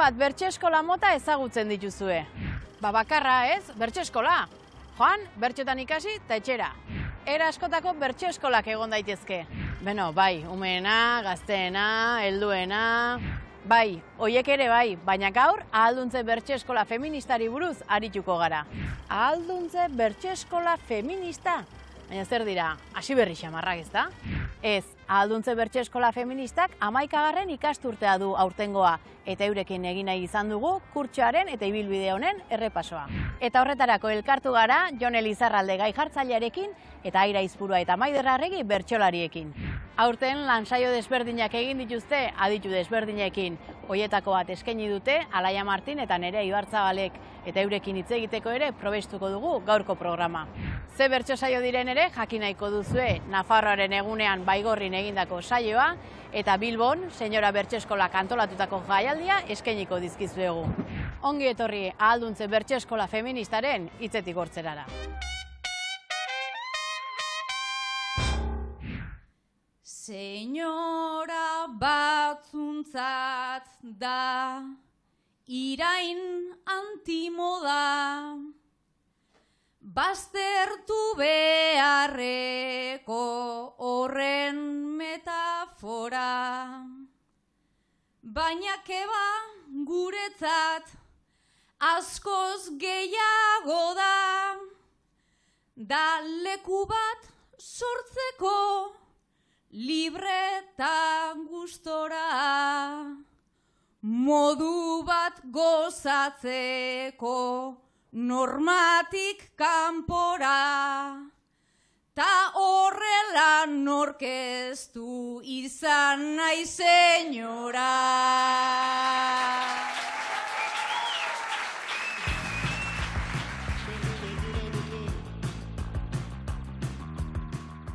zenbat bertso eskola mota ezagutzen dituzue? Bakarra ez, bertso eskola. Joan, bertxotan ikasi eta etxera. Era askotako bertso eskolak egon daitezke. Beno, bai, umeena, gazteena, helduena... Bai, hoiek ere bai, baina gaur Ahalduntze Bertso Eskola Feministari buruz arituko gara. Ahalduntze Bertso Eskola Feminista? Baina zer dira, hasi berri xamarrak ez da? Ez, Ahalduntze Bertso Eskola Feministak 11. ikasturtea du aurtengoa, eta eurekin egin nahi izan dugu kurtsoaren eta ibilbide honen errepasoa. Eta horretarako elkartu gara Jon Elizarralde gai jartzailearekin eta Aira Izpurua eta Maider Arregi bertsolariekin. Aurten lansaio desberdinak egin dituzte aditu desberdinekin. Hoietako bat eskaini dute Alaia Martin eta Nerea Ibartzabalek, eta eurekin hitz egiteko ere probestuko dugu gaurko programa. Ze bertso saio diren ere jakin nahiko duzue Nafarroaren egunean Baigorrin egindako saioa, eta Bilbon Señora Bertso Eskolak antolatutako jaialdia eskainiko dizkizuegu. Ongi etorri Ahalduntze Bertso Eskola Feministaren hitzetik hortzerara. Señora batzuntzat da, irain antimoda, baztertu beharreko horren metafora. Baina keba guretzat askoz gehiago da leku bat sortzeko libre eta gustora, modu bat gozatzeko normatik kanpora, ta horrela norkeztu izan nahi señora.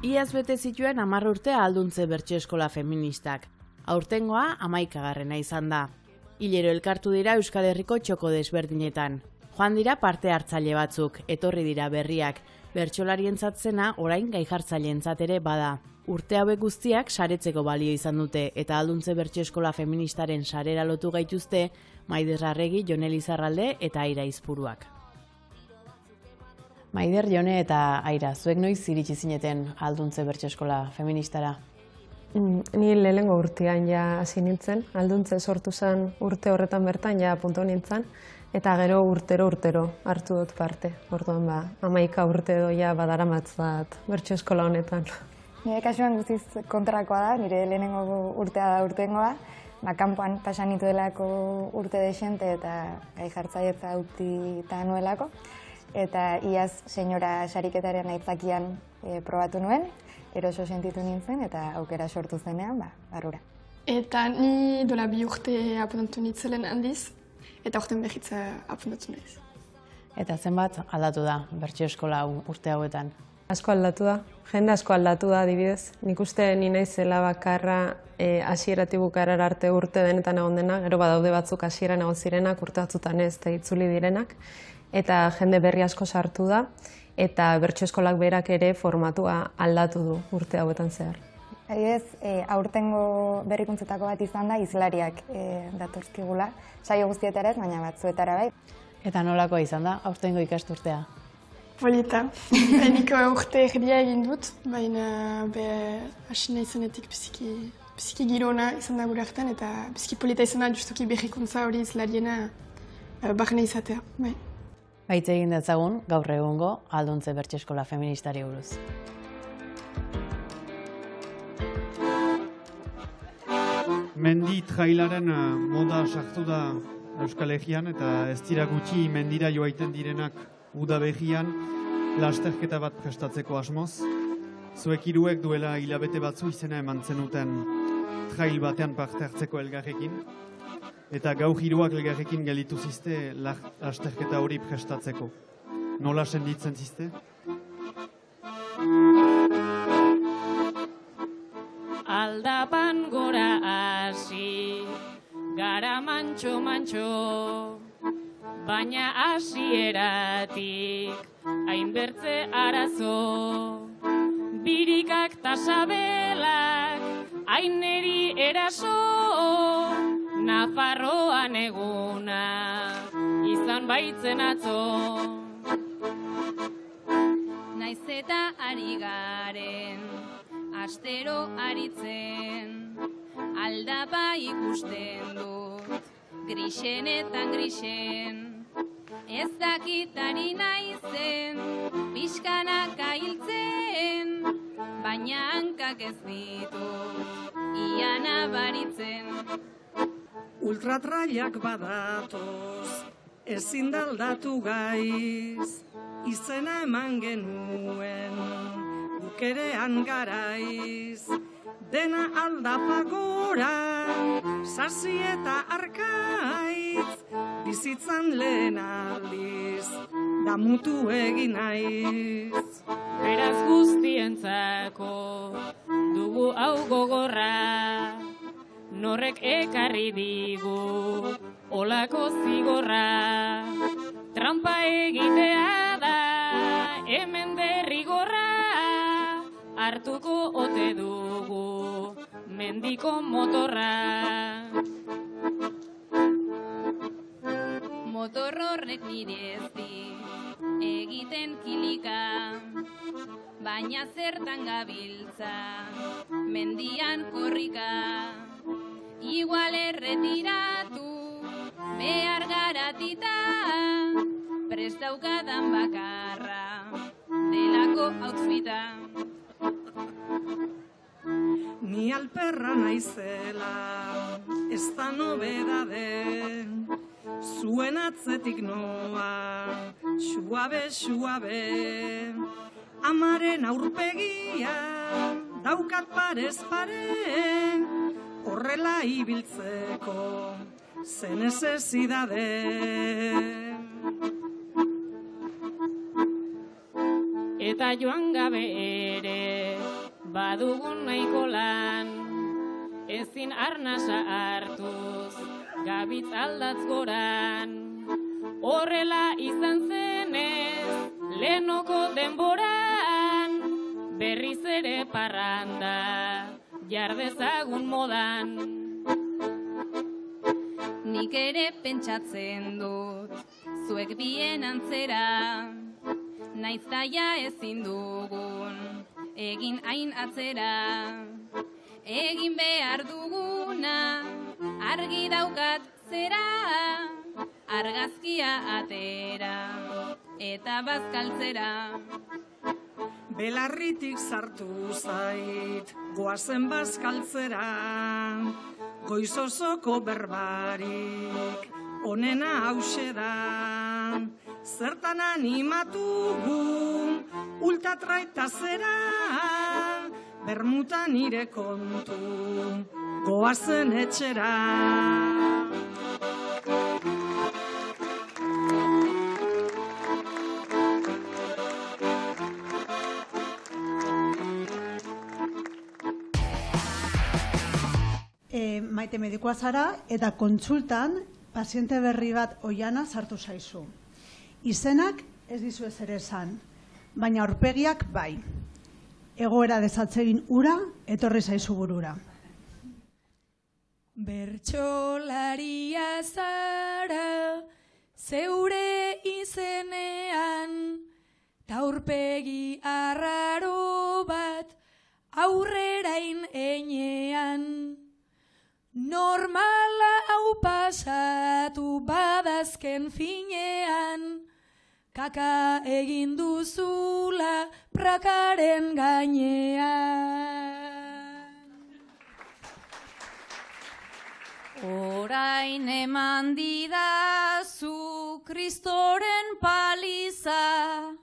Iaz bete zituen 10 urte Ahalduntze Bertso Eskola Feministak. Aurtengoa 11. izan da. Hilero elkartu dira Euskal Herriko txoko desberdinetan. Joan dira parte hartzaile batzuk, etorri dira berriak. Bertsolarientzat zena orain gai jartzaileentzat ere bada. Urte hauek guztiak saretzeko balio izan dute, eta Ahalduntze Bertso Eskola Feministaren sarera lotu gaituzte Maider Arregi, Jon Elizarralde eta Aira Izpuruak. Maider, Jone eta Aira, zuek noiz iritsi zineten Ahalduntze Bertso Eskola Feministara? Ni lehenengo urtean ja hasi nintzen, Ahalduntze sortu zen urte horretan bertan ja puntu nintzen, eta gero urtero hartu dut parte. Orduan 11 urte doia badaramatzat bertso eskola honetan. Nire kasuan guztiz kontrakoa da, nire lehenengo urtea da urtengoa, kanpoan pasan nituelako urte desente eta gai jartzailetza utita nuelako. Eta iaz señora sariketaren aitzakian probatu nuen, eroso sentitu nintzen eta aukera sortu zenean, barrura. Eta ni dola 2 urte apuntatu nintzelen handiz, eta aurten behitz apuntatu naiz. Eta zenbat aldatu da bertso eskola urte hauetan? Asko aldatu da, jende asko aldatu da adibidez. Nik uste ni naizela bakarra hasieratik bukaerara arte urte denetan egon dena, gero badaude batzuk hasieran egon zirenak, urte batzutan ez eta itzuli direnak. Eta jende berri asko sartu da, eta bertso eskolak berak ere formatua aldatu du urte hauetan zehar. Adibidez, aurtengo berrikuntzetako bat izan da, hizlariak datorzkigula. Saio guztietara ez, baina batzuetara bai. Eta nolakoa izan da, aurtengo ikasturtea? Polita. Nik urte erdia egin dut, baina hasi nahi zenetik biziki girona izan da gure hartan, eta biziki polita izan da justuki berrikuntza hori hizlariena barne izatea. Baitz egin datzagun, gaur egungo Ahalduntze Bertso Eskola Feministari buruz. Mendi trailaren moda sartu da Euskal Herrian, eta ez dira gutxi mendira joaiten direnak uda behian lasterketa bat prestatzeko asmoz. Zuek hiruek duela hilabete batzu izena eman zenuten trail batean parte hartzeko elgarrekin. Eta gaur hiruak elgarrekin gelditu zizte lasterketa hori prestatzeko. Nola senditzen zizte? Aldapan gora hasi, gara mantxo, baina hasieratik hainbertze arazo. Birikak ta sabelak, haineri eraso, Nafarroan eguna izan baitzen atzo. Naiz eta ari garen, astero aritzen, aldapa ikusten dut, grisenetan grisen. Ez dakit ari naizen, pixkanaka hiltzen, baina hankak ez ditut, ian abaritzen. Ultratrailak badatoz, ezin daldatu gaiz, izena eman genuen, bukerean garaiz. Dena aldapagora, sasi eta arkaitz, bizitzan lehen aldiz, damutu egin naiz. Beraz guztientzako dugu hau gogorra, norrek ekarri digu olako zigorra. Trampa egitea da hemen derrigorra, hartuko ote dugu mendiko motorra. Motor horrek nire ez di egiten kilika, baina zertan gabiltza mendian korrika. Igual erretiratu behar garatita, prest daukadan bakarra delako outfita. Ni alperra naizela, ez da nobedade, zuen atzetik noa, suabe, amaren aurpegia, daukat parez pare, horrela ibiltzeko, ze necesidade. Eta joan gabe ere, badugun nahiko lan, ezin arnasa hartuz, gabitz aldatz goran. Horrela izan zenez, lehenoko denboran, berriz ere parranda, jardezagun modan. Nik ere pentsatzen dut, zuek bien antzera, naiz taia ezin dugun, egin hain atzera. Egin behar duguna, argi daukat zera, argazkia atera, eta bazkaltzera. Belarritik sartu zait, goazen bazkaltzera, goizosoko berbarik, onena hause da. Zertan animatugu, ultratraita zera, bermuta nire kontu, goazen etxera. Maite medikoa zara eta kontsultan paziente berri bat oiana sartu zaizu. Izenak ez dizu ez ere esan, baina aurpegiak bai. Egoera desatsegin ura etorri zaizu burura. Bertsolaria zara zeure izenean, ta aurpegi arraro bat aurrerain einean. Normala hau pasatu badazken finean, kaka egin duzula prakaren gainean. Orain eman didazu Kristoren paliza,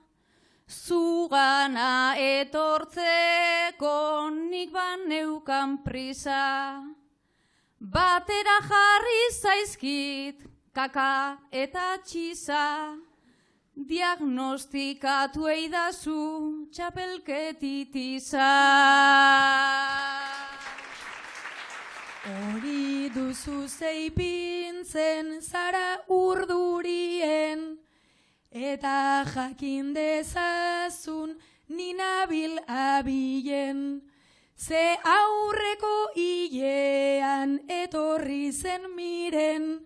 zugana etortzeko nik baneukan prisa. Batera jarri zaizkit kaka eta txiza, diagnostikatu eidazu txapelketitiza. Hori duzu zeipintzen zara urdurien, eta jakin dezazun ninabil abilen. Ze aurreko hilean etorri zen miren,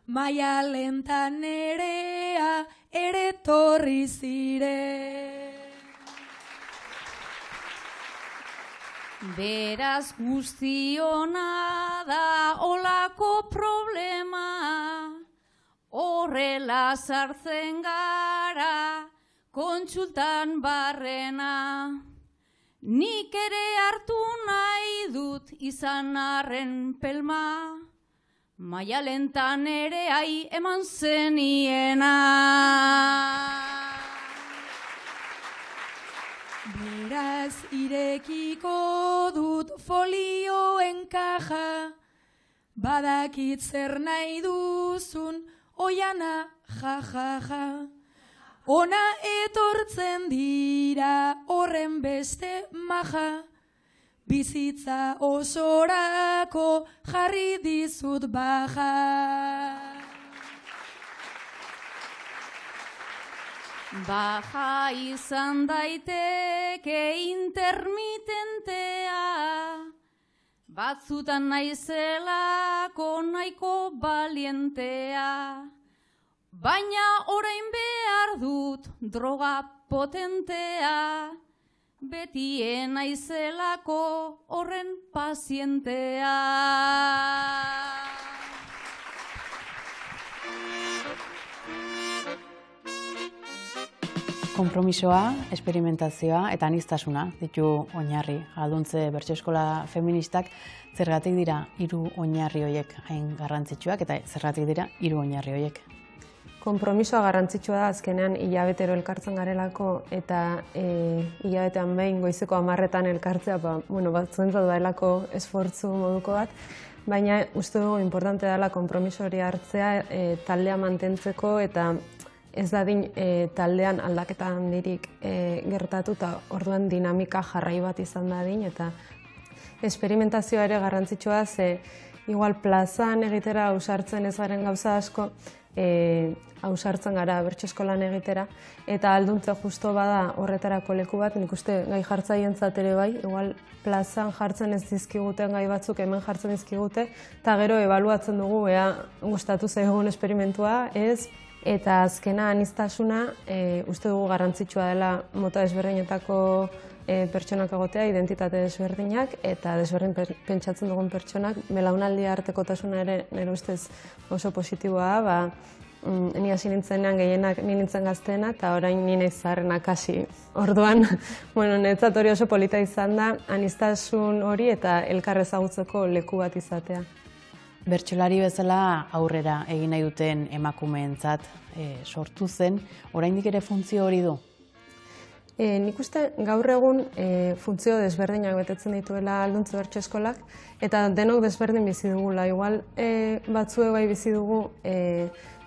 Maialen ta Nerea ere torri ziren. Beraz guztiona da olako problema, horrela sartzen gara kontsultan barrena. Nik ere hartu nahi dut izan arren pelma, Maialen ta Nereai eman zeniena. Beraz irekiko dut folioen kaja, badakit zer nahi duzun oiana jajaja. Ona etortzen dira horren beste maja, bizitza osorako jarri dizut baja. Baja izan daiteke intermitentea, batzutan naizelako nahiko balientea, baina orain behar dut droga potentea, beti naizelako horren pazientea. Konpromisoa, esperimentazioa eta aniztasuna ditu oinarri. Ahalduntze bertso eskola feministak zergatik dira 3 oinarri horiek hain garrantzitsuak eta zergatik dira 3 oinarri horiek? Konpromisoa garrantzitsua da, azkenean hilabetero elkartzen garelako eta hilabetean behin goizeko 10etan elkartzea, batzuentzat daelako esfortzu moduko bat, baina uste dugu importante dela konpromiso hori hartzea taldea mantentzeko eta ez dadin taldean aldaketa handirik gertatu eta orduan dinamika jarrai bat izan dadin eta esperimentazioa ere garrantzitsua ze igual plazan egitera ausartzen ez garen gauza asko ausartzen gara bertso eskolan egitera eta alduntze justo bada horretarako leku bat, nik uste gai jartzaientzat ere bai, igual plazan jartzen ez dizkiguten gai batzuk hemen jartzen dizkigute eta gero ebaluatzen dugu ea gustatu zaigun esperimentua ez. Eta azkena aniztasuna uste dugu garrantzitsua dela mota desberdinetako pertsonak egotea, identitate desberdinak eta desberdin pentsatzen dugun pertsonak, belaunaldi artekotasuna ere nire ustez oso positiboa da, ni hasi nintzenean gehienak ni nintzen gazteena eta orain ni naiz zaharrenak hasi. Orduan, niretzat hori oso polita izan da, aniztasun hori eta elkar ezagutzeko leku bat izatea. Bertsolari bezala aurrera egin nahi duten emakumeentzat sortu zen, oraindik ere funtzio hori du? Nik uste gaur egun funtzio desberdinak betetzen dituela Ahalduntze Bertso Eskolak eta denok desberdin bizi dugula. Igual batzue bai bizi dugu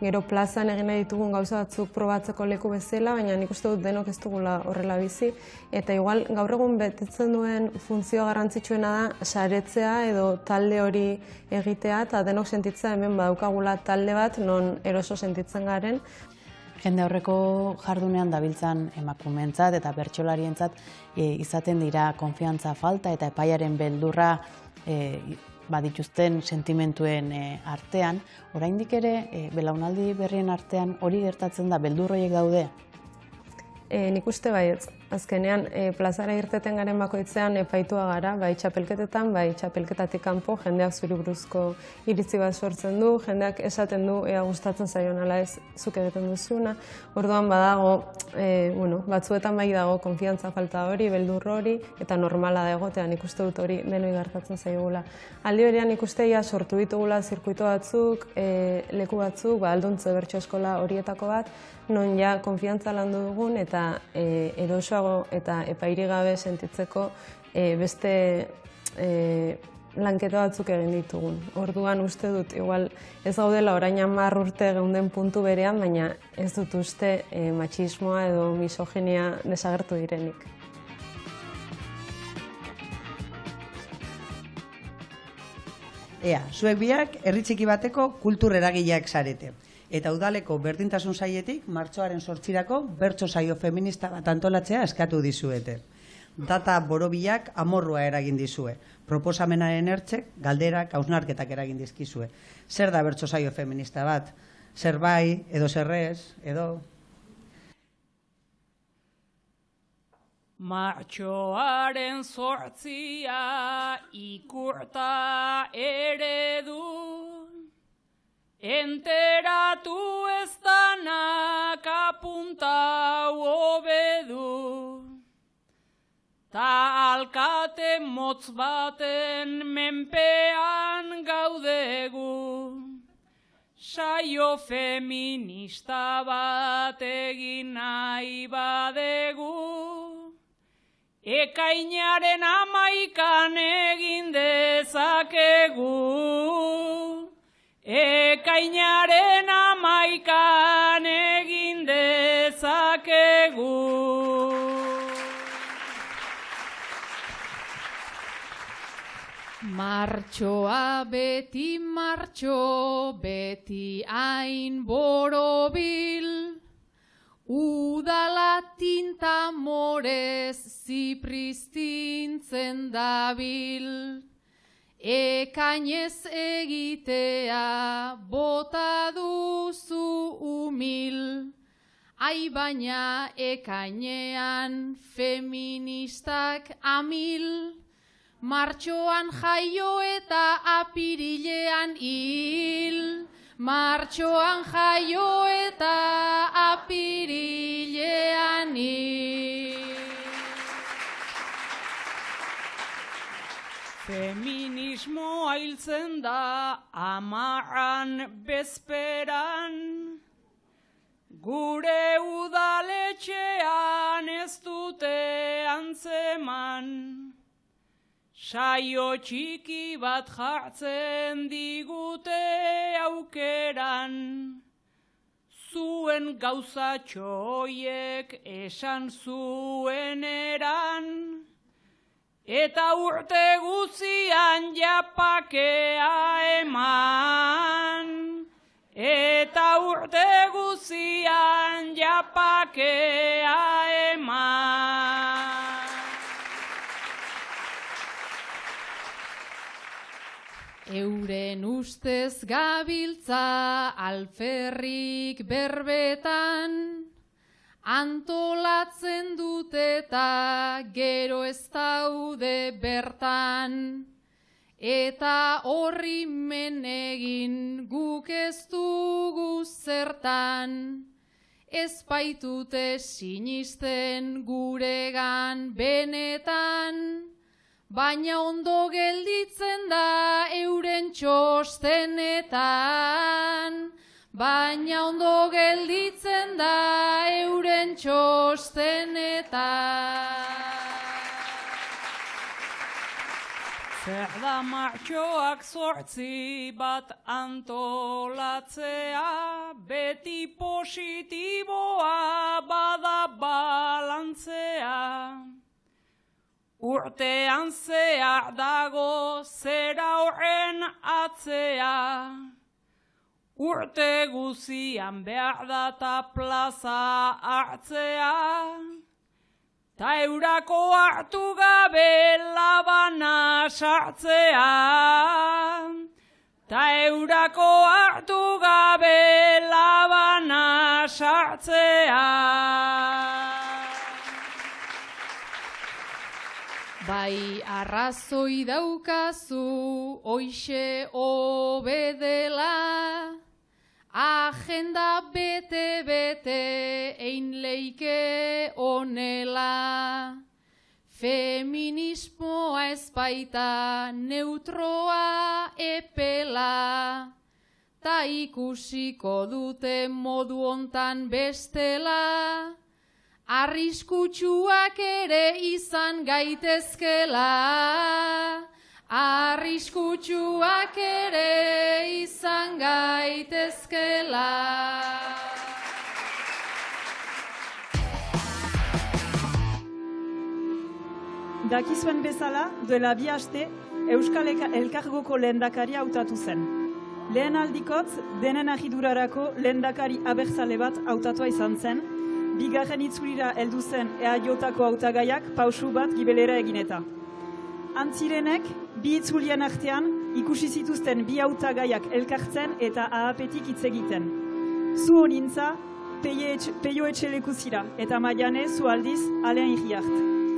gero plazan egin nahi ditugun gauza batzuk probatzeko leku bezala, baina nik uste dut denok ez dugula horrela bizi. Eta igual gaur egun betetzen duen funtzio garrantzitsuena da saretzea edo talde hori egitea eta denok sentitzea hemen badaukagula talde bat non eroso sentitzen garen. Jende aurreko jardunean dabiltzan emakumeentzat eta bertsolarientzat izaten dira konfiantza falta eta epaiaren beldurra badituzten sentimentuen artean. Oraindik ere belaunaldi berrien artean hori gertatzen da, beldur horiek daude? Nik uste baietz. Azkenean, plazara irteten garen bakoitzean epaitua gara, bai txapelketetan, bai txapelketatik kanpo, jendeak zuri buruzko iritzi bat sortzen du, jendeak esaten du ea gustatzen zaion ala ez zuk egiten duzuna. Orduan badago, batzuetan bai dago konfiantza falta hori, beldur hori, eta normala da egotea, nik uste dut hori denoi gertatzen zaigula. Aldi berean nik uste sortu ditugula zirkuito batzuk, leku batzuk, Ahalduntze Bertso Eskola horietako bat, non ja konfiantza landu dugun eta erosoago eta epairi gabe sentitzeko beste lanketa batzuk egin ditugun. Orduan uste dut, igual ez gaudela orain 10 urte geunden puntu berean, baina ez dut uste matxismoa edo misoginia desagertu direnik. Zuek biak herri txiki bateko kultur eragileak zarete. Eta udaleko berdintasun sailetik martxoaren 8irako bertso saio feminista bat antolatzea eskatu dizuete. data borobilak amorrua eragin dizue. Proposamenaren ertzek, galderak, hausnarketak eragin dizkizue. Zer da bertso saio feminista bat? Zer bai, edo zerrez, edo... Martxoaren 8 ikurta eredu, enteratu ez danak apuntau hobedu, ta alkate motz baten menpean gaudegu, saio feminista bat egin nahi badegu, ekainaren 11 egin dezakegu, ekainaren 11 egin dezakegu. Martxoa beti martxo, beti hain borobil, udala tinta morez zipristintzen dabil, ekainez egitea bota duzu umil, ai baina ekainean feministak amil, martxoan jaio eta apirilean hil, martxoan jaio eta apirilean hil. Feminismoa hiltzen da 10 bezperan, gure udaletxean ez dute antzeman, saio txiki bat jartzen digute aukeran, zuen gauzatxoiek esan zuen eran, eta urte guzian japakea eman, eta urte guzian japakea eman. Euren ustez gabiltza alferrik berbetan, antolatzen dut eta gero ez daude bertan, eta horri men egin guk ez dugu zertan, ez baitute sinisten guregan benetan, baina ondo gelditzen da euren txostenetan, baina ondo gelditzen da euren txostenetan. Zer da martxoak 8 bat antolatzea, beti positiboa bada balantzea. Urtean zehar dago zera horren atzea, urte guzian behar data plaza hartzea, ta eurako hartu gabe labana sartzea, ta eurako hartu gabe labana sartzea. Bai arrazoi daukazu hoixe obedela, agenda bete-bete ein leike onela. Feminismoa ez baita neutroa epela, ta ikusiko dute modu hontan bestela, arriskutsuak ere izan gaitezkela, arriskutsuak ere izan gaitezkela. Dakizuen bezala, duela 2 aste, Euskal Elkargoko lehendakaria hautatu zen. Lehen aldikotz, denen agidurarako lehendakari abertzale bat hautatua izan zen, bigarren itzulira heldu zen EAJ-ko hautagaiak pausu bat gibelera egin eta. Antzirenek, bi itzulien artean ikusi zituzten bi hautagaiak elkartzen eta ahapetik hitz egiten. Zu honintza, Peio Etxelekuzira eta Maiane zu aldiz Alean Iriart.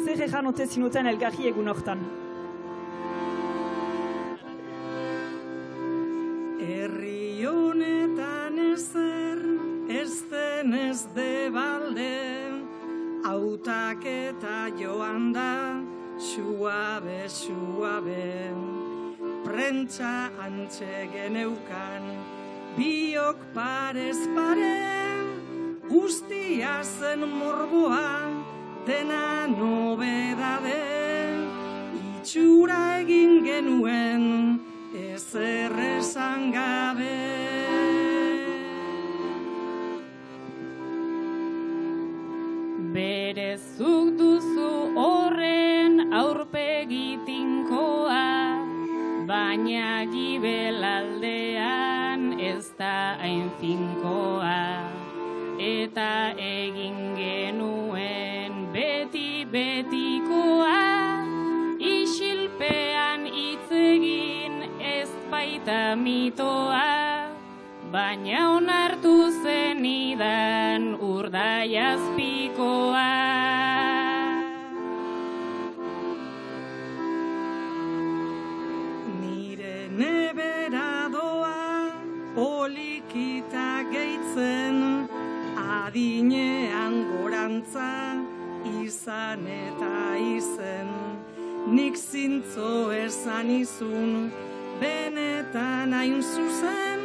Zer ejan ote zinuten elgarri egun hortan? Herri honetan ezer, ez denez debalde, hautaketa joan da, suabe, suabe. Prentsa antxe geneukan, biok parez pare, guztia zen morboa, dena nobedade, itxura egin genuen, ezer esan gabe. Berezuk duzu horren aurpegi tinkoa, baina gibelaldean ez da hain finkoa. Eta egin genuen beti-betikoa, isilpean hitz egin ez baita mitoa, baina onartu zenidan urdaiazpikoa. Nire nebera doa, polikita gehitzen, adinean gorantza, izan eta izen. Nik zintzo esan izun, benetan hain zuzen,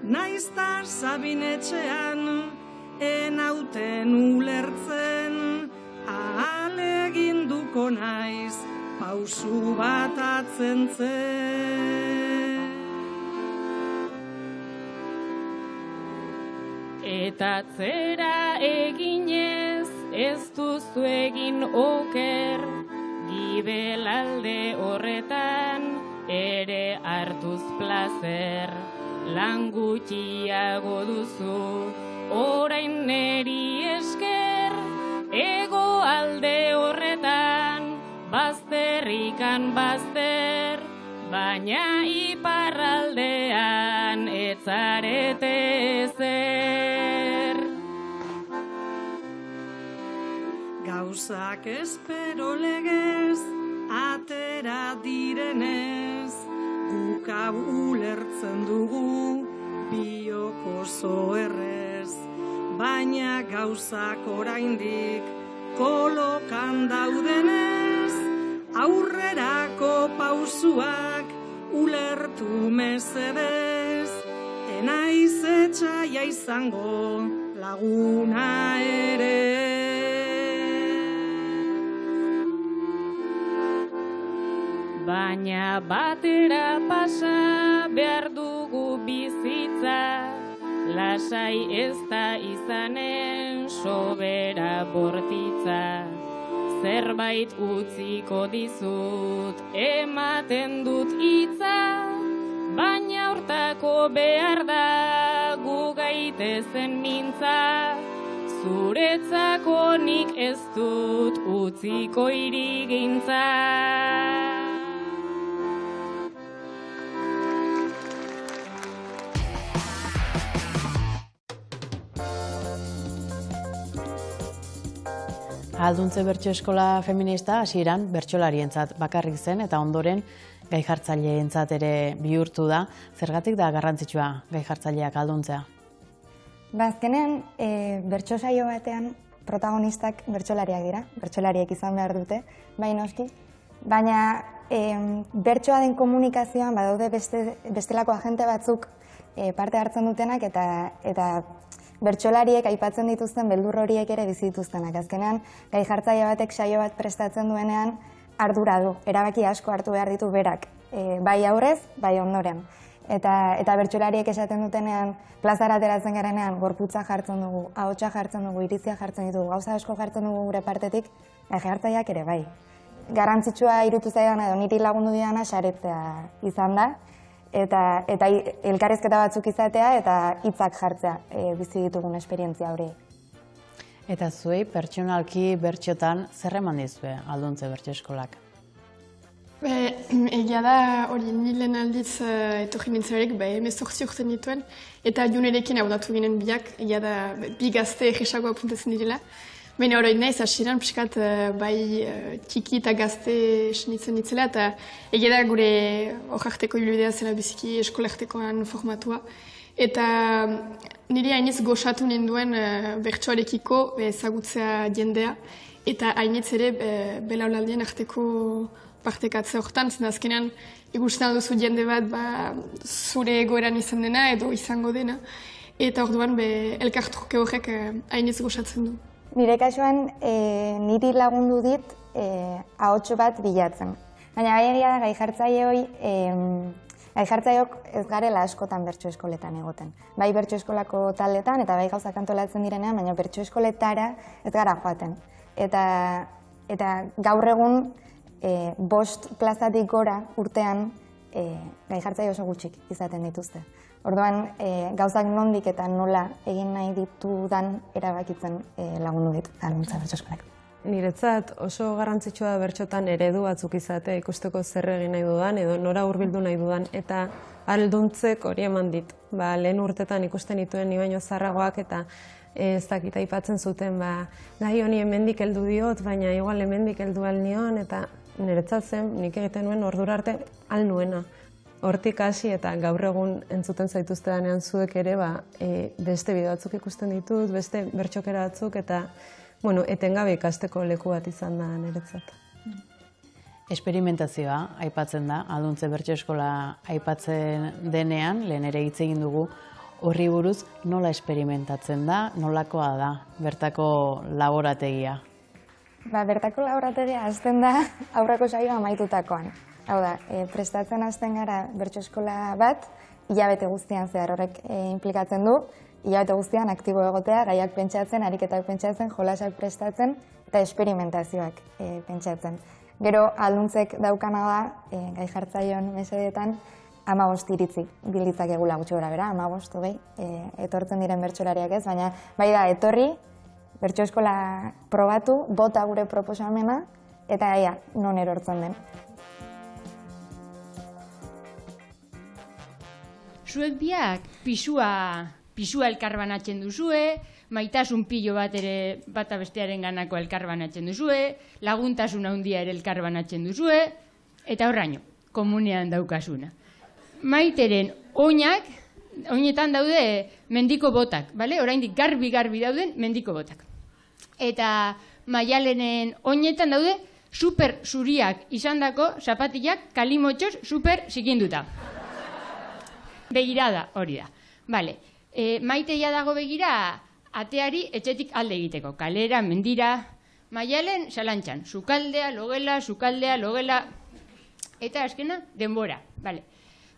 naizta Sabinetxean, enauten ulertzen, ahaleginduko naiz, pausu bat atzentzen. Eta atzera eginez ez duzu egin oker, gibelalde horretan ere hartuz plazer. Lan gutxiago duzu, orain neri esker, ego alde horretan, bazterrikan bazter, baina iparraldean etzarete ezer. Gauzak espero legez, atera direnez, guk hau ulertzen dugu, biok oso errez, baina gauzak oraindik kolokan daudenez, aurrerako pausuak ulertu mesedez, enaiz etxaia izango laguna ere. Baina batera pasa behar dugu bizitza, lasai ez da izanen sobera bortitza. Zerbait utziko dizut, ematen dut hitza, baina hortako behar da gu gaitezen mintza. Zuretzako nik ez dut utziko irigintza. Ahalduntze bertso eskola feminista hasieran bertsolarientzat bakarrik zen eta ondoren gai jartzaileentzat ere bihurtu da. Zergatik da garrantzitsua gai jartzaileak ahalduntzea? Azkenean, bertso saio batean protagonistak bertsolariak dira, bertsolariek izan behar dute, bai noski. Baina bertsoa den komunikazioan badaude bestelako agente batzuk parte hartzen dutenak eta bertsolariek aipatzen dituzten beldur horiek ere bizi dituztenak. Azkenean, gai jartzaile batek saio bat prestatzen duenean ardura du, erabaki asko hartu behar ditu berak, bai aurrez, bai ondoren. Eta bertsolariek esaten dutenean, plazara ateratzen garenean, gorputza jartzen dugu, ahotsa jartzen dugu, irizia jartzen ditugu, gauza asko jartzen dugu gure partetik, gai jartzaileak ere bai. Garrantzitsua irutu zaidana edo niri lagundu didana saretzea izan da, eta elkarrizketa batzuk izatea eta hitzak jartzea bizi ditugun esperientzia hori. Eta zuei pertsonalki bertxotan zer eman dizue Alduntze Bertso Eskolak? Egia da, hori ni lehen aldiz etorri nintzelarik, 18 urte nituen, eta junerekin haudatu ginen biak, egia da, bi gazte egisagoa puntatzen direla. Baina hori naiz, hasieran pixkat bai txiki eta gazte senitzen nitzela, eta egia da gure hojarteko hilbidea zela biziki eskolartekoan formatua. Eta niri hainitz goxatu ninduen bertsoarekiko ezagutzea jendea, eta hainitz ere belaulandien arteko partekatzea horretan, zen azkenean ikusten duzu jende bat zure egoeran izan dena edo izango dena, eta orduan elkartruke horrek hainitz goxatzen du. Nire kasuan niri lagundu dit ahotsu bat bilatzen. Baina bai egia da gai-jartzaileok ez garela askotan bertso eskoletan egoten. Bai bertso eskolako taldetan eta bai gauzak antolatzen direnean, baina bertso eskoletara ez gara joaten. Eta gaur egun 5 plazatik gora urtean gai-jartzaile oso gutxik izaten dituzte. Orduan, gauzak nondik eta nola egin nahi ditudan erabakitzen lagundu dit Alduntze Bertso Eskolak. Niretzat oso garrantzitsua da bertsotan eredu batzuk izatea ikusteko zer egin nahi dudan edo nora hurbildu nahi dudan eta Alduntzek hori eman dit. Lehen urtetan ikusten dituen ni baino zaharragoak eta ez dakit aipatzen zuten gai honi hemendik heldu diot, baina igual hemendik heldu al nion eta niretzat zen nik egiten nuen ordura arte al nuena. Hortik hasi eta gaur egun entzuten zaituztedanean zuek ere beste bideo batzuk ikusten ditut, beste bertxokera batzuk eta etengabe ikasteko leku bat izan da niretzat. Esperimentazioa aipatzen da, Alduntze Bertso Eskola aipatzen denean, lehen ere hitz egin dugu, horri buruz nola esperimentatzen da, nolakoa da bertako laborategia? Bertako laborategia hasten da aurreko saioa amaitutakoan. Hau da, prestatzen hasten gara bertso eskola bat, hilabete guztian zehar horrek implikatzen du, hilabete guztian aktibo egotea, gaiak pentsatzen, ariketak pentsatzen, jolasak prestatzen eta esperimentazioak pentsatzen. Gero, Alduntzek daukana da, gai jartzaion mesedetan, 15 iritzi bilditzak egula gutxi gora bera, 15 etortzen diren bertsolariak ez, baina bai da, etorri, bertso eskola probatu, bota gure proposamena, eta non erortzen den. Zuek biak pisua elkarbanatzen duzue, maitasun pilo bat ere bata bestearen ganako elkarbanatzen duzue, laguntasun handia ere elkarbanatzen duzue, eta horraino, komunean daukasuna. Maiteren oinetan daude mendiko botak, oraindik garbi dauden mendiko botak. Eta Maialenen oinetan daude super zuriak izandako zapatilak kalimotxoz super zikinduta. Begirada hori da. Maiteia dago begira ateari etxetik alde egiteko. Kalera, mendira, Maialen salantxan. Sukaldea, logela. Eta azkena, denbora.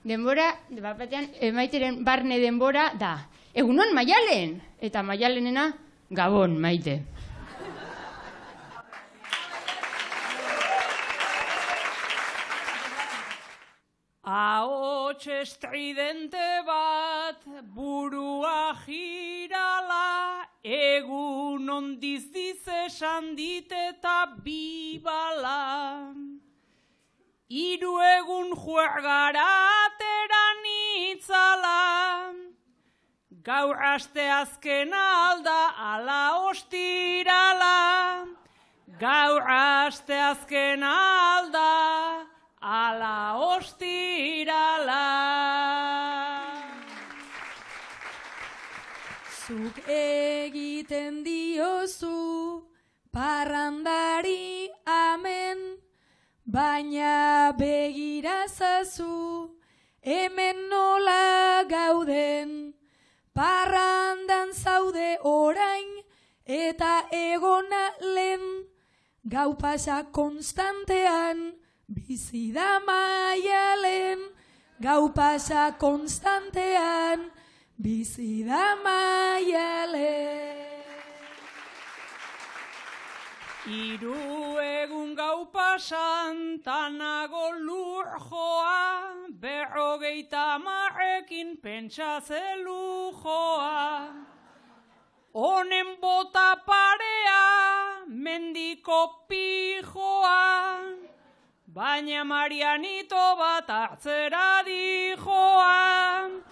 Denbora, batean, Maiteren barne denbora da. Egunon Maialen! Eta Maialenena, Gabon, Maite. Ahots estridente bat, burua jirala, egun ondiz esan dit eta bibala. 3 egun juergara ateran itzala, gaur asteazkena alda ala ostirala, gaur asteazkena alda ala ostirala. Zuk egiten diozu parrandari amen, baina begirazazu hemen nola gauden. Parrandan zaude orain eta egona lehen, gau pasa konstantean, bizi da Maialen, gau pasa konstantean, bizi da Maialen. 3 egun gau pasan, tanago lur joa, 50 pentsa zelu joa. Honen bota pare nahiko pijoan, baina Marianito bat atzera dijoan,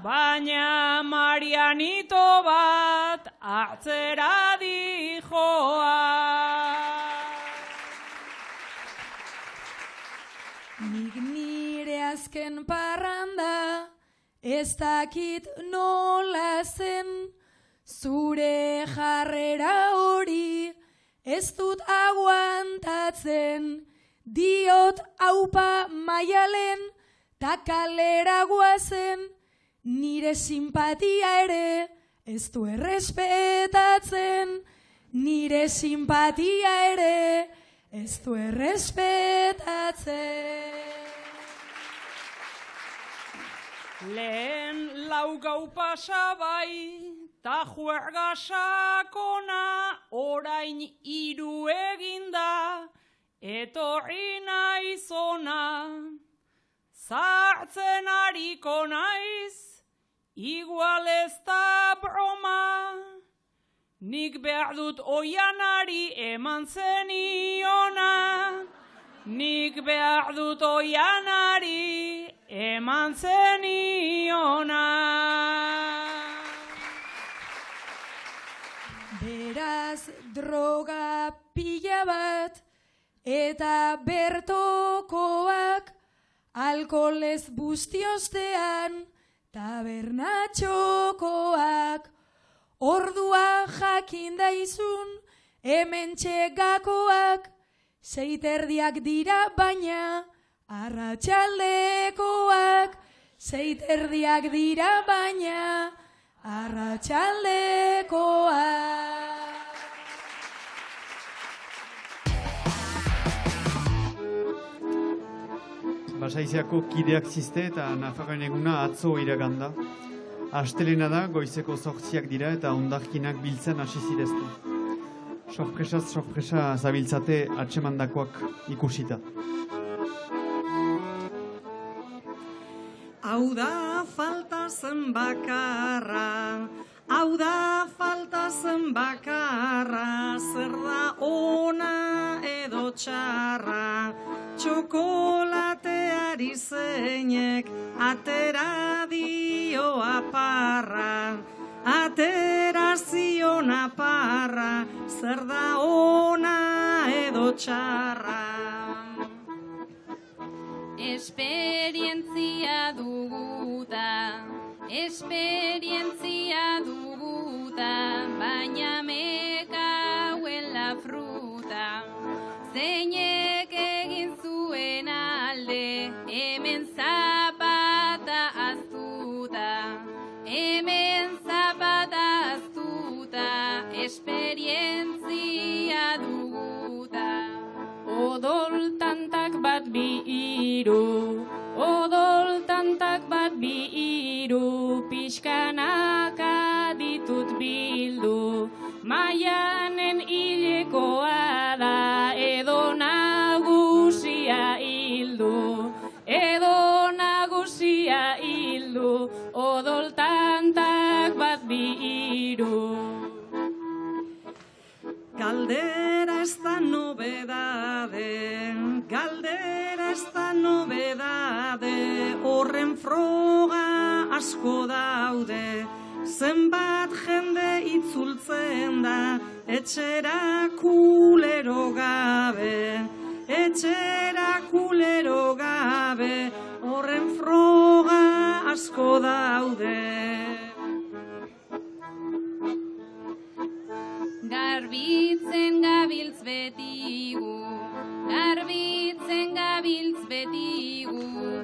baina Marianito bat atzera dijoan. Nik nire azken parranda, ez dakit nola zen, zure jarrera hori ez dut aguantatzen. Diot aupa Maialen, ta kalera guazen, nire simpatia ere ez du errespetatzen. Nire simpatia ere ez du errespetatzen. Lehen lau gau pasa bai, ta juerga sakona, orain 3 eginda, etorri naizona. Zartzen hariko naiz, igual ez da broma, nik behar dut oianari eman zeniona. Nik behar dut oianari eman zeniona. Beraz droga pila bat eta bertokoak, alkoholez bustiostean tabernatxokoak. Ordua jakin daizun hemen txegakoak, 6:30 dira baina arratsaldekoak. 6:30 dira baina arratsaldekoak. Basaiziako kideak ziste eta Nafarroen eguna atzo iraganda. Astelena da, goizeko 8 dira eta hondarkinak biltzen hasi zirezte. Sorpresa zabiltzate atsemandakoak ikusita. Hau da falta zen bakarra, hau da falta zen bakarra, zer da ona edo txarra, txokolateari zeinek atera dio aparra, atera zion aparra, zer da ona edo txarra. Esperientzia duguta, esperientzia duguta, baina mekauen la fruta. Zeinek egin zuen alde, hemen zapata aztuta, hemen zapata aztuta, esperientzia duguta. Odol tantak bat bi iru, odol tantak bat bi iru, pixkanaka ditut bildu. Maianen hilekoa da, edo nagusia hildu, edo nagusia hildu, odol tantak bat bi iru. Galdera ez da nobedade, galdera ez da nobedade, horren froga asko daude, zenbat jende itzultzen da, etxera kulero gabe, etxera kulero gabe, horren froga asko daude. Garbitzen gabiltz betigu, garbitzen gabiltz betigu,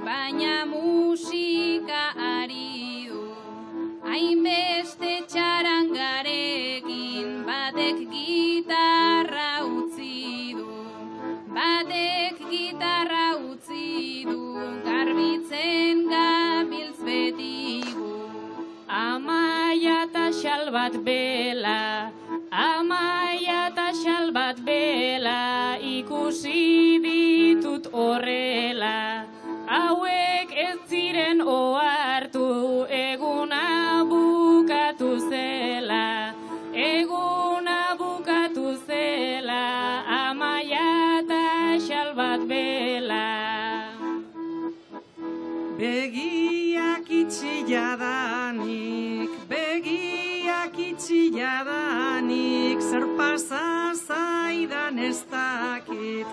baina musika ari du. Hainbeste txarangarekin batek gitarra utzi du, batek gitarra utzi du, garbitzen gabiltz betigu. Amaia eta xal bat bela, amaia eta xal bat bela, ikusi ditut horrela. Hauek ez ziren ohartu, eguna bukatu zela, eguna bukatu zela. jadanik, begiak itxi jadanik, zer pasa zaidan ez dakit,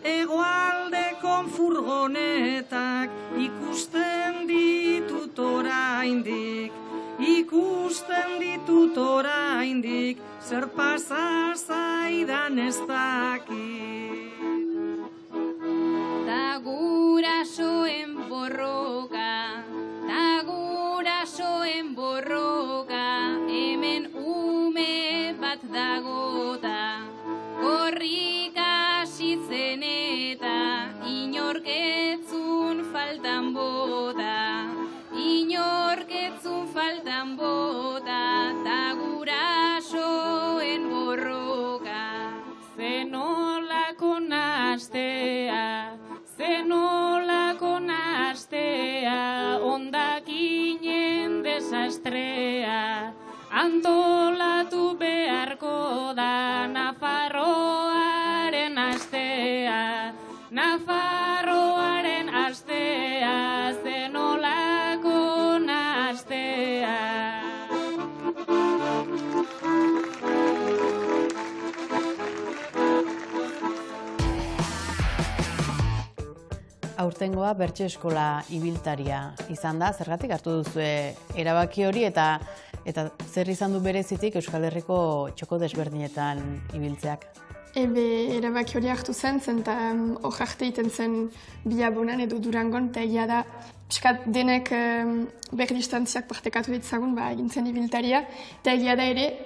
hegoaldeko furgonetak ikusten ditut oraindik, zer pasa zaidan ez dakit. Ta gurasoen borroka, hemen ume bat dago da, korrika hasi zen eta inorketzun faltan bota, ta gurasoen borroka. Zenolako nastea, ondakinen desastrea, antolatu beharko da Nafarroaren astea, zenolako nastea. Aurtengoa bertso eskola ibiltaria izan da, zergatik hartu duzue erabaki hori eta zer izan du berezitik Euskal Herriko txoko desberdinetan ibiltzeak? Erabaki hori hartu zen eta hor arte egiten zen Biabonan edo Durangon, eta egia da piskat denek berdistantziak partekatu ditzagun egin zen ibiltaria, eta egia da ere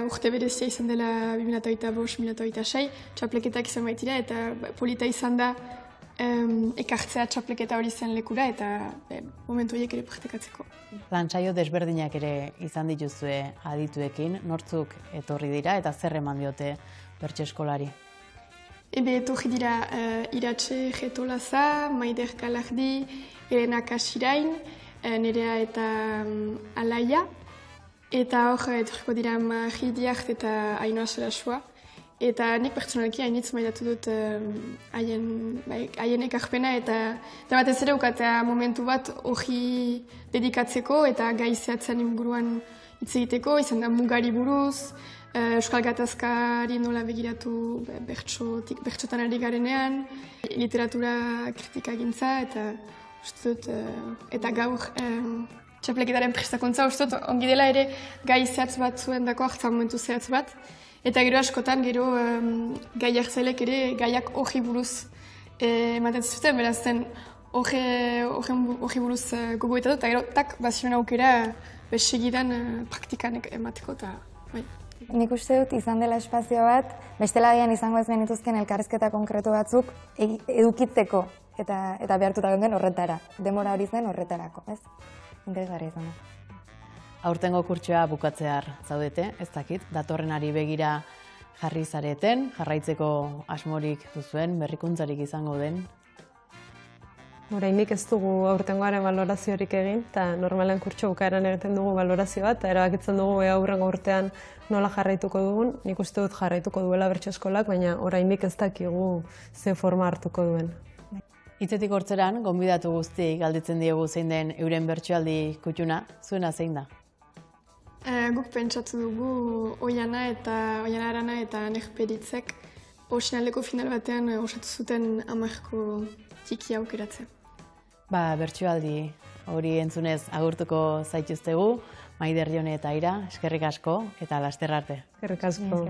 urte berezia izan dela 2005-2006, txapleketak izan baitira, eta polita izan da ekartzea txapleketa hori zen lekura eta momentu horiek ere partekatzeko. Lantsaio desberdinak ere izan dituzue adituekin, nortzuk etorri dira eta zer eman diote bertso eskolari? Etorri dira Iratxe Getolaza, Maider Kalardi, Elena Kasirain, Nerea eta Alaia, eta hor etorriko dira Mari Diart eta Ainoa Sarasua. Eta nik pertsonalki hainitz mailatu dut haien ekarpena eta batez ere ukatea momentu bat hori dedikatzeko eta gai zehatzen inguruan hitz egiteko, izan da mugari buruz, Euskal Gatazkari nola begiratu bertsotan ari garenean, literatura kritika gintza eta uste dut, eta gaur txapleketaren prestakuntza uste dut ongi dela ere gai zehatz bat zuen dako hartza momentu zehatz bat. Eta gero askotan, gero gai hartzailek ere gaiak hori buruz ematen zuten, beraz zen hori buruz gogoetatu, eta gero tak bazioen aukera segidan praktikan emateko. Nik uste dut izan dela espazio bat, bestela dian izango ez genituzken elkarrizketa konkretu batzuk edukitzeko eta behartuta geunden horretara, demora hori zen horretarako, ez? Interesgarria izan da. Aurtengo kurtsoa bukatzear zaudete, ez dakit, datorrenari begira jarri zareten, jarraitzeko asmorik duzuen, berrikuntzarik izango den? Oraindik ez dugu aurtengoaren baloraziorik egin, eta normalen kurtso bukaeran egiten dugu balorazio bat, eta erabakitzen dugu aurrengo urtean nola jarraituko dugun. Nik uste dut jarraituko duela bertso eskolak, baina oraindik ez dakigu ze forma hartuko duen. Hitzetik hortzeran, gonbidatu guztiek galdetzen diegu zein den euren bertsoaldi kutxuna, zuena zein da? Guk pentsatu dugu Oiana Arana eta Nerperitzek osinaldeko final batean osatu zuten 10ko txiki aukeratzen. Bertsoaldi hori entzunez agurtuko zaituztegu, Maider Jone eta Aira, eskerrik asko eta laster arte. Eskerrik asko.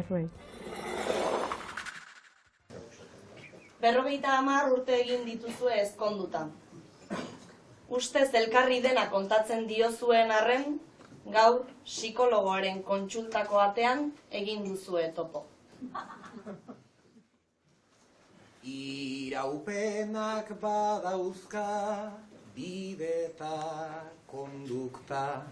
50 urte egin dituzue ezkonduta. Ustez elkarri dena kontatzen diozuen arren, gaur psikologoaren kontsultako atean egin duzue topo. Iraupenak badauzka bide eta kondukta,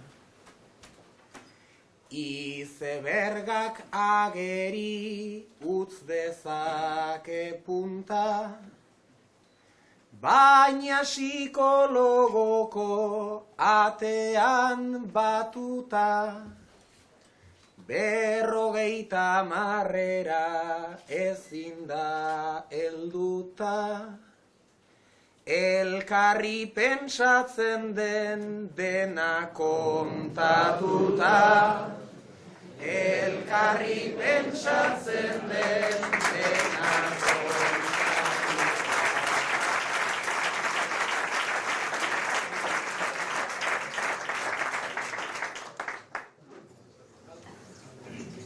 izebergak ageri utz dezake punta, baina psikologoko atean batuta, 50 marrera ezin da helduta, elkarri pentsatzen den dena kontatuta. Elkarri pentsatzen den dena kontatuta.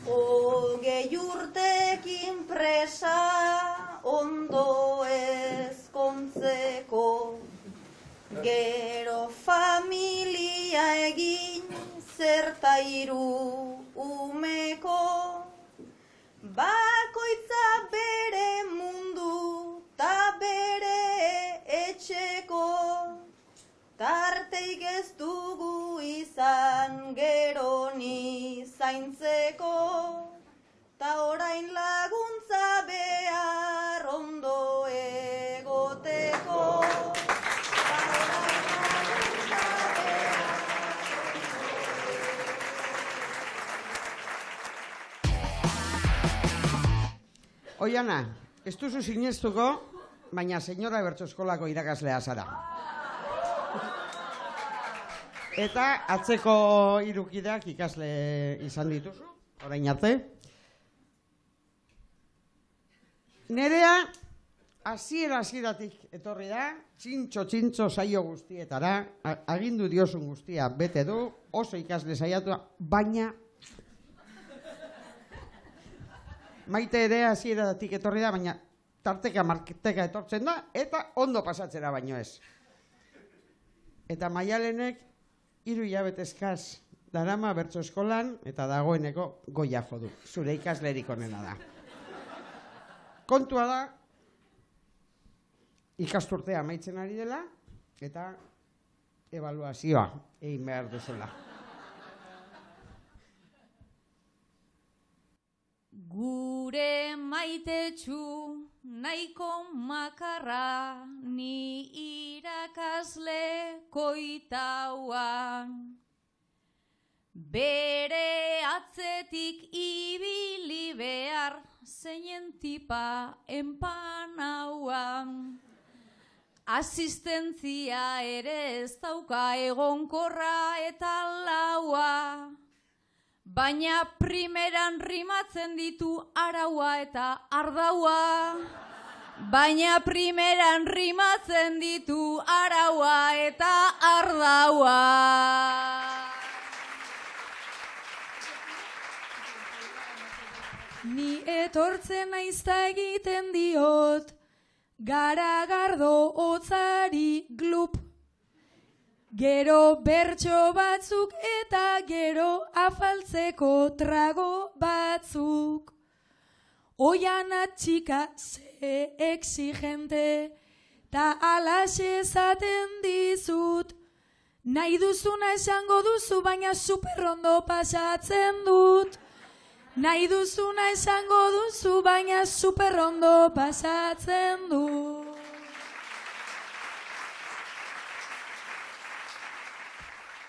Hogei urtekin presa ondo ezkontzeko, gero familia egin zerta hiru umeko, bakoitza bere mundu ta bere etxeko, tarteik ez dugu izan gero ni zaintzeko, ta orain laguntza behar ondo egoteko. Oiana, ez duzu sinestuko, baina senyora bertso eskolako irakaslea zara. Eta atzeko hirukideak ikasle izan dituzu, orain arte. Nerea, hasieratik etorri da, txintxo saio guztietara, agindu diozun guztia bete du, oso ikasle saiatu, baina Maite ere hasieratik etorri da, baina tarteka marteka etortzen da, eta ondo pasatzera baino ez. Eta Maialenek 3 hilabete eskaz darama bertso eskolan, eta dagoeneko goia jo du. Zure ikaslerik onena da. Kontua da, ikasturtea amaitzen ari dela, eta ebaluazioa egin behar duzula. Gure maitetxu nahiko makarra, ni irakasle koitauan. Bere atzetik ibili behar, zeinen tipa enpanauan. Asistentzia ere ez dauka egonkorra eta laua. Baina primeran rimatzen ditu araua eta ardaua. Baina primeran rimatzen ditu araua eta ardaua. Ni etortzen naizta egiten diot, garagardo hotzari glup. Gero bertso batzuk eta gero afaltzeko trago batzuk. Oiana txika ze exigente, ta alaxe esaten dizut. Nahi duzuna esango duzu, baina superrondo pasatzen dut. Nahi duzuna esango duzu, baina superrondo pasatzen dut.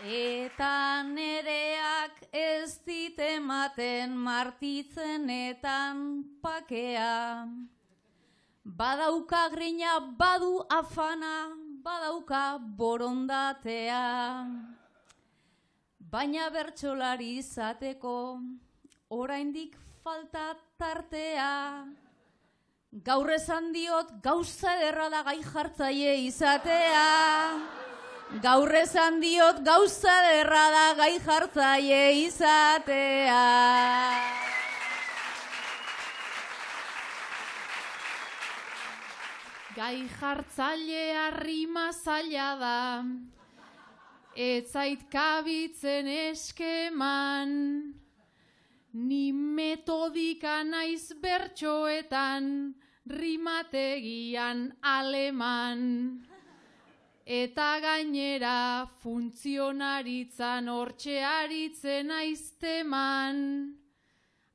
Eta nereak ez dit ematen martitzenetan pakea. Badauka grina, badu afana, badauka borondatea. Baina bertsolari izateko oraindik falta tartea. Gaur esan diot gauza ederra da gai jartzaile izatea. Gaur esan diot gauza ederra da gai jartzaile izatea. Gai jartzailea rima zaila da, ez zait kabitzen eskeman, ni metodika naiz bertsoetan, rimategian aleman. Eta gainera funtzionaritzan hortxe aritzen aizteman.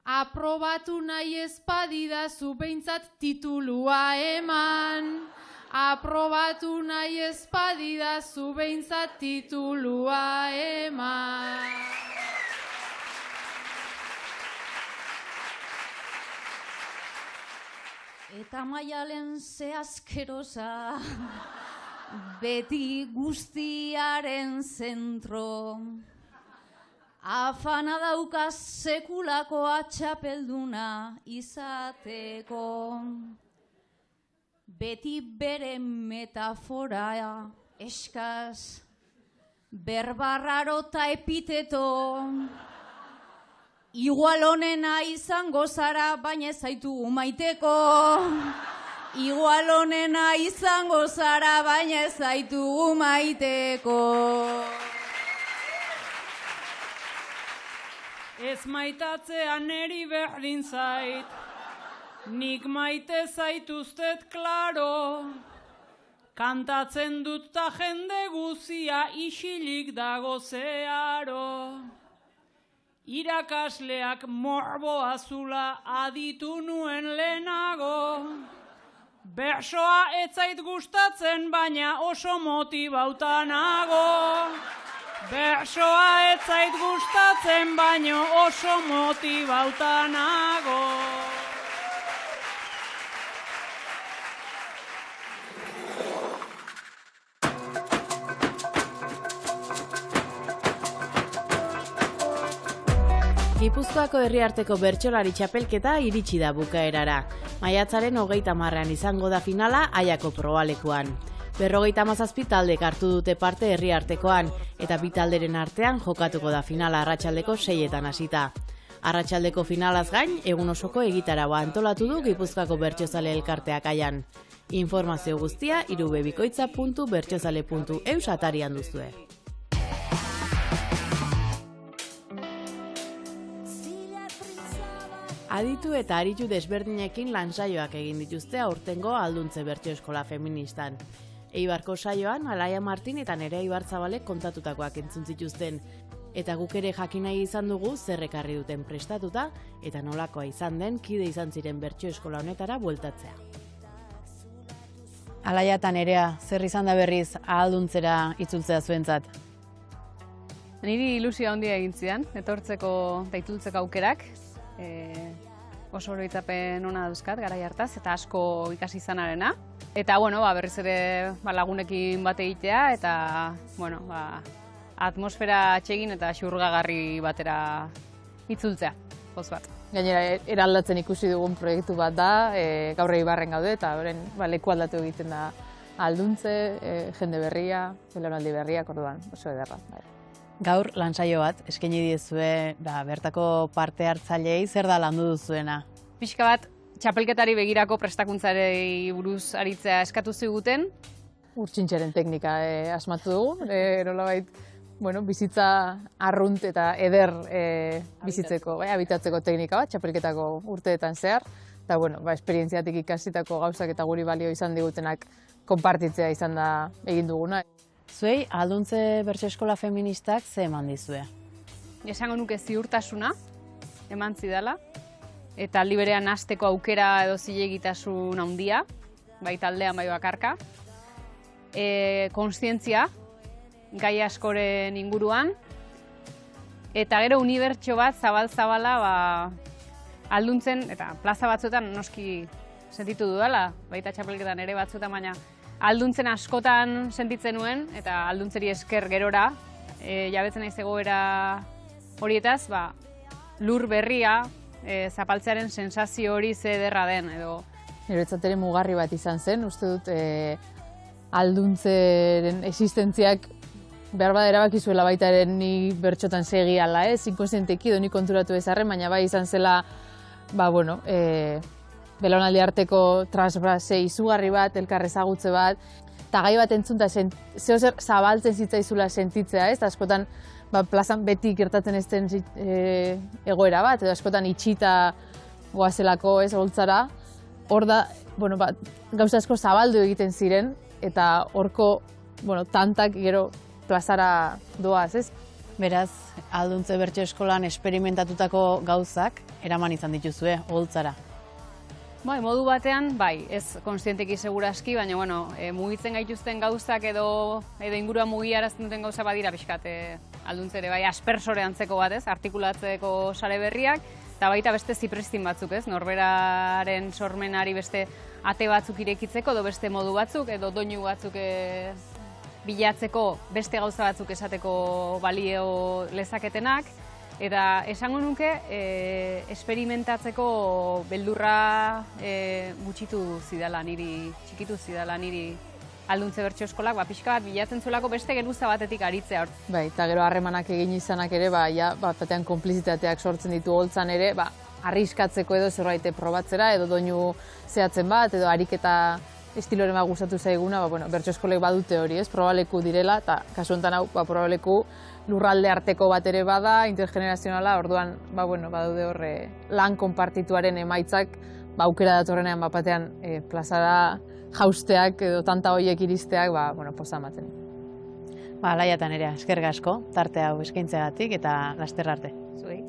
Aprobatu nahi ezpadidazu behintzat titulua eman. Aprobatu nahi ezpadidazu behintzat titulua eman. Eta Maialen ze askerosa. beti guztiaren zentro. Afana dauka sekulakoa txapelduna izateko. Beti bere metafora eskaz, berbarraro eta epiteto. Igual honena izango zara, baina ez zaitu maiteko. Igual honena izango zara, baina ez zaitu maiteko. Ez maitatzea neri berdin zait, nik maite zaituztet klaro. Kantatzen dut ta jende guzia isilik dago zeharo. Irakasleak morbo azula aditu nuen lehenago. Bersoa ez zait gustatzen, baina oso motibauta nago. Bersoa ez zait gustatzen, baina oso motibauta nago. Gipuzkoako herriarteko bertsolari txapelketa iritsi da bukaerara. Maiatzaren 30ean izango da finala Aiako probalekuan. 57 taldek hartu dute parte herriartekoan, eta bi talderen artean jokatuko da finala arratsaldeko 6etan hasita. Arratsaldeko finalaz gain, egun osoko egitaraua antolatu du Gipuzkoako bertsozale elkarteak Aian. Informazio guztia irubebikoitza.bertsozale.eus atarian duzue. Aditu eta aritu desberdinekin lansaioak egin dituzte aurtengo Alduntze Bertso Eskola Feministan. Eibarko saioan, Alaia Martin eta Nerea Ibartzabalek kontatutakoak entzun zituzten, eta guk ere jakin nahi izan dugu zer ekarri duten prestatuta, eta nolakoa izan den kide izan ziren bertso eskola honetara bueltatzea. Alaia eta Nerea, zer izan da berriz ahalduntzera itzultzea zuentzat? Niri ilusia handia egin zidan, etortzeko eta itzultzeko aukerak. Oso oroitzapen ona dauzkat garai hartaz eta asko ikasi izanarena. Eta berriz ere lagunekin bat egitea eta atmosfera atsegin eta xurgagarri batera itzultzea, poz bat. Gainera, eraldatzen ikusi dugun proiektu bat da, gaur Eibarren gaude eta leku aldatu egiten da Alduntze, jende berria, belaunaldi berriak, orduan oso ederra. Gaur lansaio bat, eskaini diezue bertako parte hartzaileei zer da landu duzuena? Pixka bat, txapelketari begirako prestakuntzarei buruz aritzea eskatu ziguten. Urtsintxeren teknika asmatu dugu, nolabait bizitza arrunt eta eder bizitzeko, habitatzeko teknika bat, txapelketako urteetan zehar. Eta, esperientziatik ikasitako gauzak eta guri balio izan digutenak konpartitzea izan da egin duguna. Zuei, Alduntze Bertso Eskola Feministak ze eman dizue? Esango nuke ziurtasuna, eman zidala, eta aldi berean hasteko aukera edo zilegitasun handia, bai taldean bai bakarka. Kontzientzia, gai askoren inguruan, eta gero unibertso bat zabal-zabala alduntzen, eta plaza batzuetan noski sentitu dudala, baita txapelketan ere batzuetan, baina alduntzen askotan sentitzen nuen, eta alduntzeri esker gerora, jabetzen naiz egoera horietaz, lur berria, zapaltzearen sensazio hori ze ederra den, edo. Niretzat ere mugarri bat izan zen, uste dut alduntzeren existentziak behar bat erabakizuela baitaren ni bertxotan segi ala, inkonstienteki edo ni konturatu ezarren, baina bai izan zela, belaunaldi arteko transbrase izugarri bat, elkar ezagutze bat, eta gai bat entzunta zehozer zabaltzen zitzaizula sentitzea, askotan plazan beti gertatzen ez den egoera bat, edo askotan itxita goazelako holtzara, hor da, gauza asko zabaldu egiten ziren, eta horko tantak gero plazara doaz, ez? Beraz, Alduntze Bertso Eskolan esperimentatutako gauzak eraman izan dituzue, holtzara. Modu batean, ez kontzienteki seguraski, baina mugitzen gaituzten gauzak edo inguruan mugiarazten duten gauza badira pixkat alduntzere, aspersore antzeko bat, artikulatzeko sare berriak, eta baita beste zipristin batzuk, ez? Norberaren sormenari beste ate batzuk irekitzeko, edo beste modu batzuk, edo doinu batzuk bilatzeko beste gauza batzuk esateko balio lezaketenak, eta esango nuke esperimentatzeko beldurra gutxitu zidala niri, txikitu zidala niri Alduntze Bertso Eskolak, pixka bat bilatzen zuelako beste geruza batetik aritzea. Bai, eta gero harremanak egin izanak ere, batean konplizitateak sortzen ditu holtzan ere, arriskatzeko edo zerbait probatzera, edo doinu zehatzen bat, edo ariketa estiloren bat gustatu zaiguna, Bertso Eskolek badute hori, ez, probaleku direla, eta kasu honetan hau, probaleku lurralde arteko bat ere bada, intergenerazionala, orduan, badaude horre lan konpartituaren emaitzak, aukera datorrenean batean plazara jausteak edo tanta horiek iristeak, poza ematen. Laia eta Nerea, eskerrik asko, tarte hau eskaintzeagatik eta laster arte. Zuei.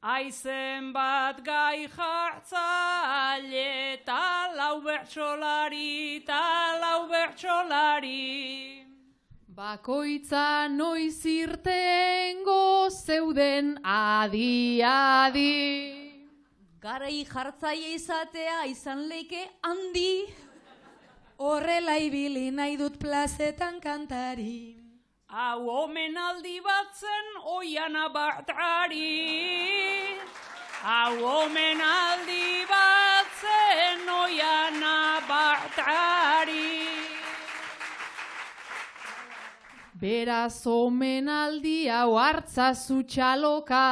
Aizen bat gai jartzaile eta lau bertsolari, Bakoitza noiz irtengo zeuden adi-adi. Garai jartzaile izatea izan leike handi. Horrela ibili nahi dut plazetan kantari. Hau omenaldi bat zen Oiana Bartari. Hau omenaldi bat zen Oiana Bartari. Beraz omenaldi hau hartzazu txaloka.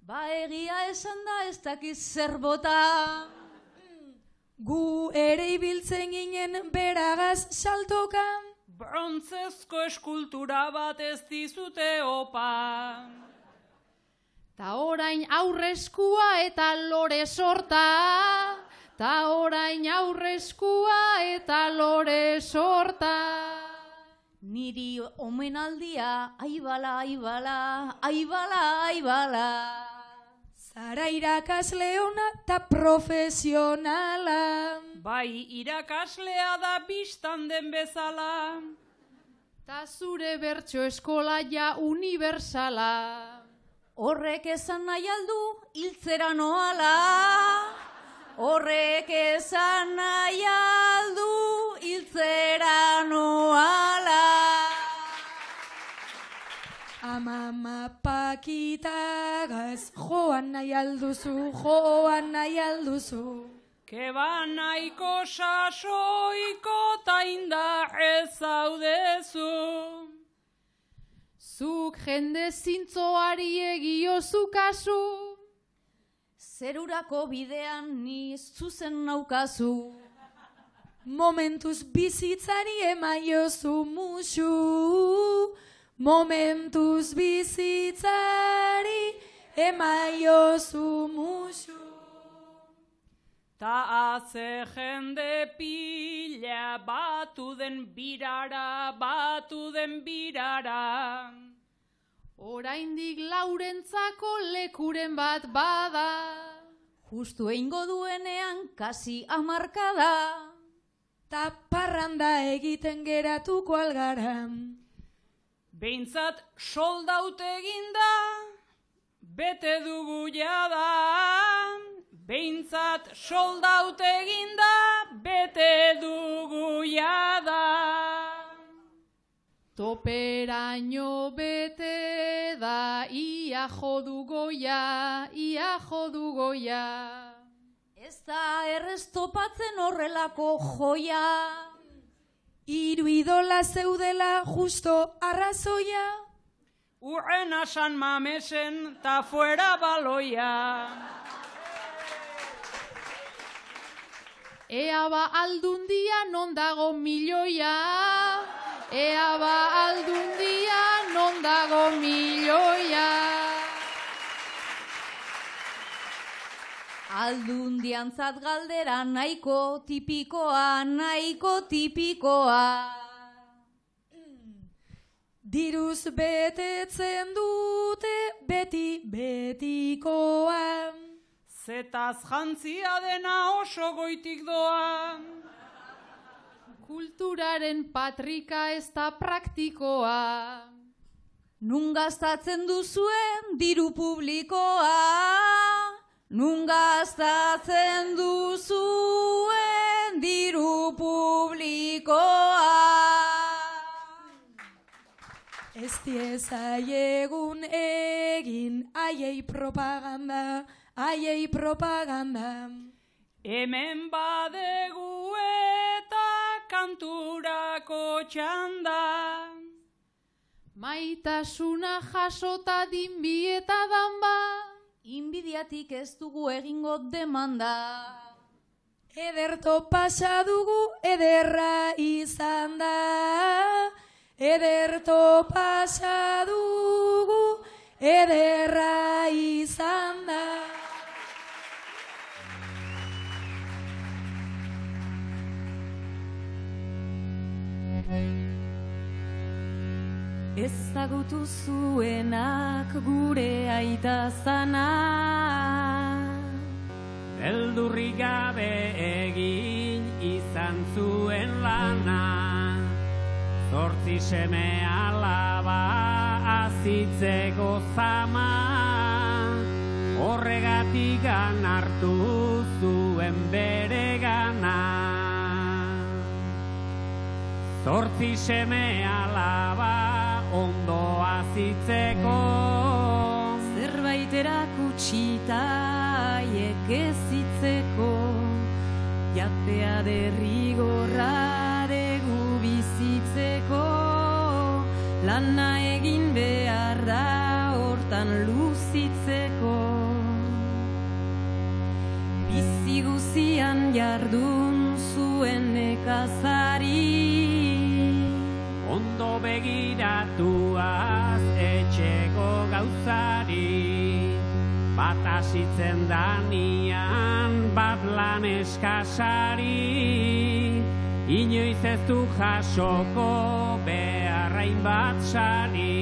Egia esan da ez dakiz zer bota. Gu ere ibiltzen ginen beragaz saltoka. Brontzezko eskultura bat ez dizute opa. Ta orain aurreskua eta lore sorta. Niri omenaldia, aibala. Zara irakasle ona eta profesionala. Bai, irakaslea da bistan den bezala. Ta zure bertso eskola ja universala. Horrek esan nahi aldu, hiltzera noala. Horrek esan nahi aldu, hiltzera noala. Amama pakitagaz, joan nahi alduzu. Keba nahiko sasoiko ta indarrez zaudezu. Zuk jende zintzoari egiozu kasu. Zerurako bidean ni zuzen naukazu. Momentuz bizitzari emaiozu musu. Ta haze jende pila batu den birara. Oraindik Laurentzako lekuren bat bada. Justu eingo duenean kasi hamarkada. Ta parranda egiten geratuko algara. Behintzat soldaut eginda, bete dugu jada. Behintzat soldaut eginda, bete dugu jada. Toperaino bete da, ia jodu goia. Ez da errez topatzen horrelako joia. Hiru idola zeudela justo arrazoia. Urrena San Mamesen ta fuera baloia. Ea ba aldundia non dago milioia. Aldundiantzat galdera nahiko tipikoa. Diruz betetzen dute beti betikoa. Zetaz jantzia dena oso goitik doa. Kulturaren patrika ez da praktikoa. Nun gastatzen duzuen diru publikoa, nun gastatzen duzuen diru publikoa. Ez diezaiegun egin aiei propaganda, aiei propaganda. Hemen badegu eta kanturako txanda. Maitasuna jasota dinbieta danba, inbidiatik ez dugu egingo demanda. Ederto pasa dugu ederra izan da, ederto pasa dugu ederra izan da. Ezagutu zuenak gure aita zana, beldurrik gabe egin izan zuen lana, 8 seme alaba azitzeko zama, horregatik hartu zuen bere gana. 8 seme alaba ondo azitzeko, zerbait erakutsita haiek ezitzeko, jatea derrigorra degu bizitzeko, lana egin behar da hortan luzitzeko. Bizi guzian jardun zuen nekazari, ondo begiratuaz etxeko gauzari, bat asitzen danian bat lan eskasari, inoiz ez du jasoko beharrain bat sari.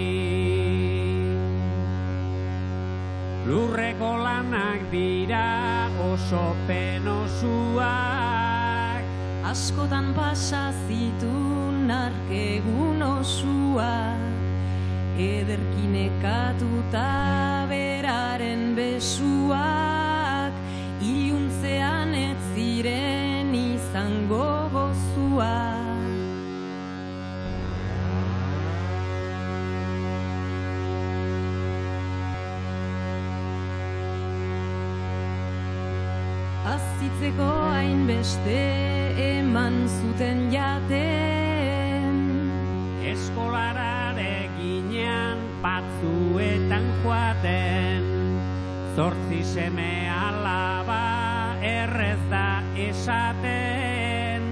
Lurreko lanak dira oso penosuak, askotan pasa zitun arkegun osua, ederkin ekatuta beraren besuak, iluntzean ez ziren izango gozua. Azitzeko hainbeste eman zuten jaten, eskolararekinean batzuetan joaten, 8 seme alaba errez da esaten,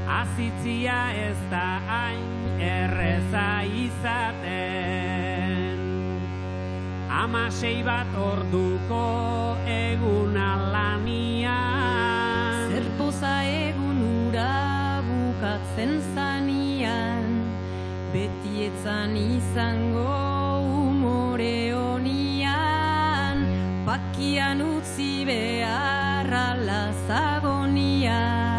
azitzia ez da hain erreza izaten. 16 bat orduko eguna lanian, zer poza egun ura bukatzen zanian, beti etzan izango umore honian, bakian utzi beharra lazagonian.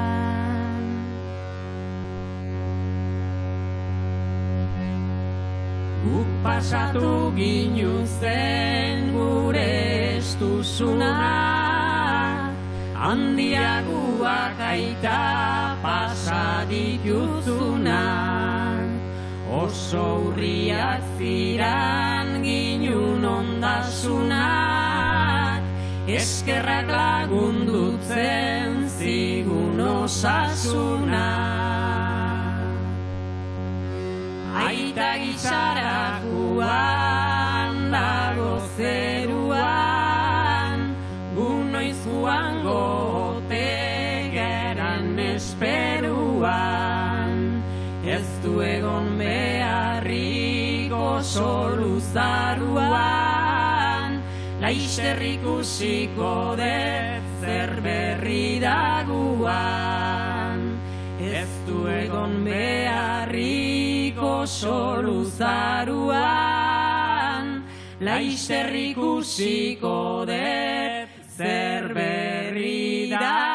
Guk pasatu ginuzen gure estuzuna, handiaguak aita pasa dituzuna, oso urriak ziran ginun ondasunak, eskerrak lagundutzen zigun osasuna. Aita gizarakuan dago zeruan, gunoiz joango ote geran esperuan, ez du egon beharrik oso luzaruan, laister ikusiko dut zer berri daguan, ez du egon beharrik oso luzaruan, laister ikusiko dut zer berri daguan.